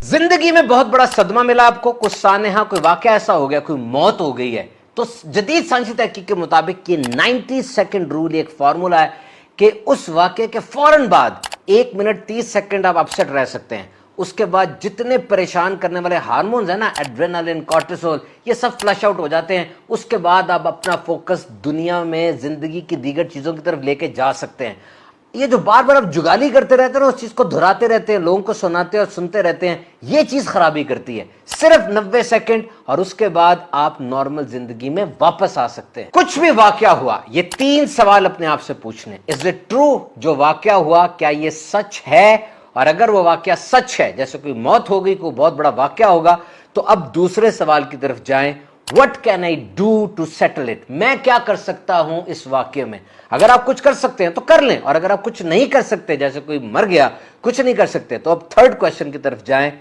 जिंदगी में बहुत बड़ा सदमा मिला आपको, कुछ सानेहा कोई वाकया ऐसा हो गया, कोई मौत हो गई है, तो जदीद साइंसी तहकीक के मुताबिक ये 90 सेकंड रूल एक फार्मूला है कि उस वाकये के फौरन बाद 1 मिनट 30 सेकंड आप अपसेट रह सकते हैं। उसके बाद जितने परेशान करने वाले हार्मोन्स है ना, एड्रेनालिन, कॉर्टिसोल, ये सब फ्लश आउट हो जाते हैं। उसके बाद आप अपना फोकस दुनिया में जिंदगी की दीगर चीजों की तरफ लेके जा सकते हैं। ये जो बार बार आप जुगाली करते रहते हैं ना, उस चीज को दोहराते रहते हैं, लोगों को सुनाते और सुनते रहते हैं, ये चीज खराबी करती है। सिर्फ 90 सेकंड और उसके बाद आप नॉर्मल जिंदगी में वापस आ सकते हैं। कुछ भी वाकया हुआ, ये 3 सवाल अपने आप से पूछने। Is it true? जो वाकया हुआ क्या ये सच है? और अगर वो वाकया सच है, जैसे कोई मौत हो गई, कोई बहुत बड़ा वाकया होगा, तो अब दूसरे सवाल की तरफ जाएं। What can I do to settle it? मैं क्या कर सकता हूं इस वाक्य में? अगर आप कुछ कर सकते हैं तो कर लें, और अगर आप कुछ नहीं कर सकते, जैसे कोई मर गया, कुछ नहीं कर सकते, तो अब थर्ड क्वेश्चन की तरफ जाएं।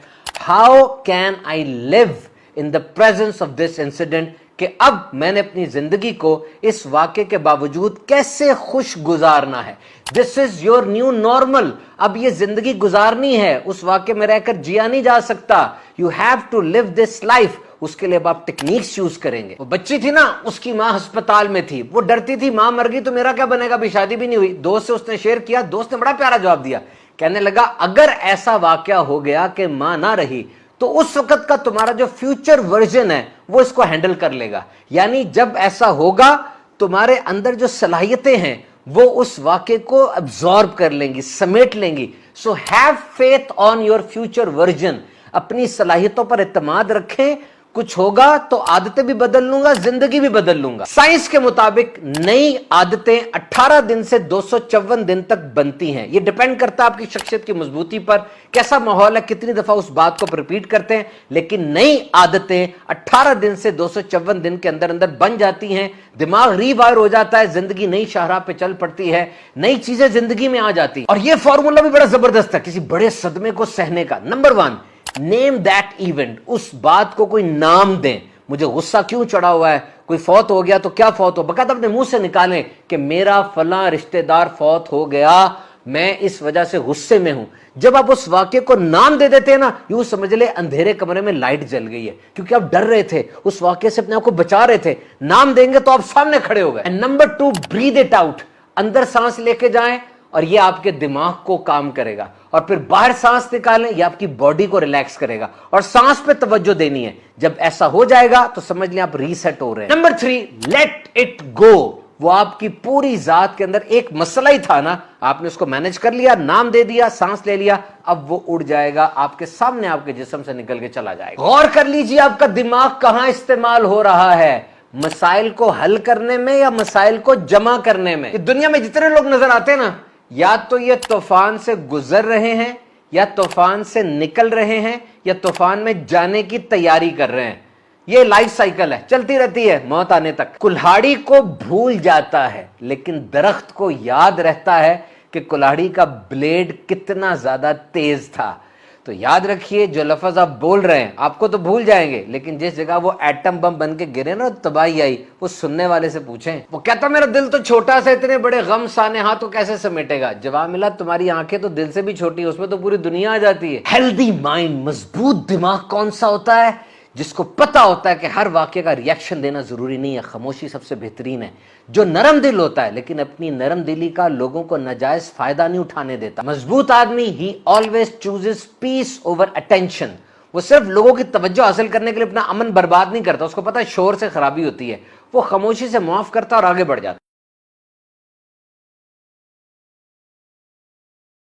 How can I live in the presence of this incident? कि अब मैंने अपनी जिंदगी को इस वाक्य के बावजूद कैसे खुश गुजारना है। This is your new normal. अब ये जिंदगी गुजारनी है, उस वाक्य में रहकर जिया नहीं जा सकता। You have to live this life. उसके लिए अब आप टेक्निक्स यूज करेंगे। वो बच्ची थी ना, उसकी मां अस्पताल में थी, वो डरती थी मां मर गई तो मेरा क्या बनेगा, अभी शादी भी नहीं हुई। दोस्त से उसने शेयर किया, दोस्त ने बड़ा प्यारा जवाब दिया, कहने लगा अगर ऐसा वाकया हो गया कि मां ना रही तो उस वक्त का तुम्हारा जो फ्यूचर वर्जन है वो इसको हैंडल कर लेगा। यानी जब ऐसा होगा तुम्हारे अंदर जो सलाहियतें हैं वो उस वाक्य को अब्सॉर्ब कर लेंगी, समेट लेंगी। So have faith on your future version. अपनी सलाहियतों पर इत्मीनान रखें, कुछ होगा तो आदतें भी बदल लूंगा, जिंदगी भी बदल लूंगा। साइंस के मुताबिक नई आदतें 18 दिन से 254 दिन तक बनती हैं। ये डिपेंड करता है आपकी शख्सियत की मजबूती पर, कैसा माहौल है, कितनी दफा उस बात को रिपीट करते हैं। लेकिन नई आदतें 18 दिन से 254 दिन के अंदर अंदर बन जाती हैं। दिमाग रीवायर हो जाता है, जिंदगी नई शाहराह पे चल पड़ती है, नई चीजें जिंदगी में आ जाती है। और ये फॉर्मूला भी बड़ा जबरदस्त है किसी बड़े सदमे को सहने का। Number 1, name that event. उस बात को कोई नाम दें। मुझे गुस्सा क्यों चढ़ा हुआ है, कोई फौत हो गया तो क्या फौत हो, बकायदा अपने मुंह से निकालें कि मेरा फलां रिश्तेदार फौत हो गया, मैं इस वजह से गुस्से में हूं। जब आप उस वाक्य को नाम दे देते हैं ना, यूं समझ ले अंधेरे कमरे में लाइट जल गई है, क्योंकि आप डर रहे थे, उस वाक्य से अपने आप को बचा रहे थे। नाम देंगे तो आप सामने खड़े हो गए। Number 2, breathe it out. अंदर सांस लेके जाएं और ये आपके दिमाग को काम करेगा, और फिर बाहर सांस निकालें, ये आपकी बॉडी को रिलैक्स करेगा, और सांस पे तवज्जो देनी है। जब ऐसा हो जाएगा तो समझ लें आप रीसेट हो रहे हैं। Number 3, let it go. वो आपकी पूरी जात के अंदर एक मसला ही था ना, आपने उसको मैनेज कर लिया, नाम दे दिया, सांस ले लिया, अब वो उड़ जाएगा, आपके सामने आपके जिस्म से निकल के चला जाएगा। गौर कर लीजिए आपका दिमाग कहां इस्तेमाल हो रहा है, मसाइल को हल करने में या मसाइल को जमा करने में। दुनिया में जितने लोग नजर आते हैं ना, या तो ये तूफान से गुजर रहे हैं, या तूफान से निकल रहे हैं, या तूफान में जाने की तैयारी कर रहे हैं। ये लाइफ साइकिल है, चलती रहती है मौत आने तक। कुल्हाड़ी को भूल जाता है, लेकिन दरख्त को याद रहता है कि कुल्हाड़ी का ब्लेड कितना ज्यादा तेज था। तो याद रखिए, जो लफ्ज आप बोल रहे हैं आपको तो भूल जाएंगे, लेकिन जिस जगह वो एटम बम बन के गिरे ना, तबाही आई, वो सुनने वाले से पूछें। वो कहता मेरा दिल तो छोटा सा, इतने बड़े गम साने हाथ तो कैसे समेटेगा। जवाब मिला, तुम्हारी आंखें तो दिल से भी छोटी है, उसमें तो पूरी दुनिया आ जाती है। हेल्दी माइंड, मजबूत दिमाग कौन सा होता है? जिसको पता होता है कि हर वाक्य का रिएक्शन देना जरूरी नहीं है, खामोशी सबसे बेहतरीन है। जो नरम दिल होता है, लेकिन अपनी नरम दिली का लोगों को नाजायज फायदा नहीं उठाने देता। मजबूत आदमी ही always chooses peace over attention. वो सिर्फ लोगों की तवज्जो हासिल करने के लिए अपना अमन बर्बाद नहीं करता, उसको पता है शोर से खराबी होती है, वो खामोशी से माफ करता और आगे बढ़ जाता।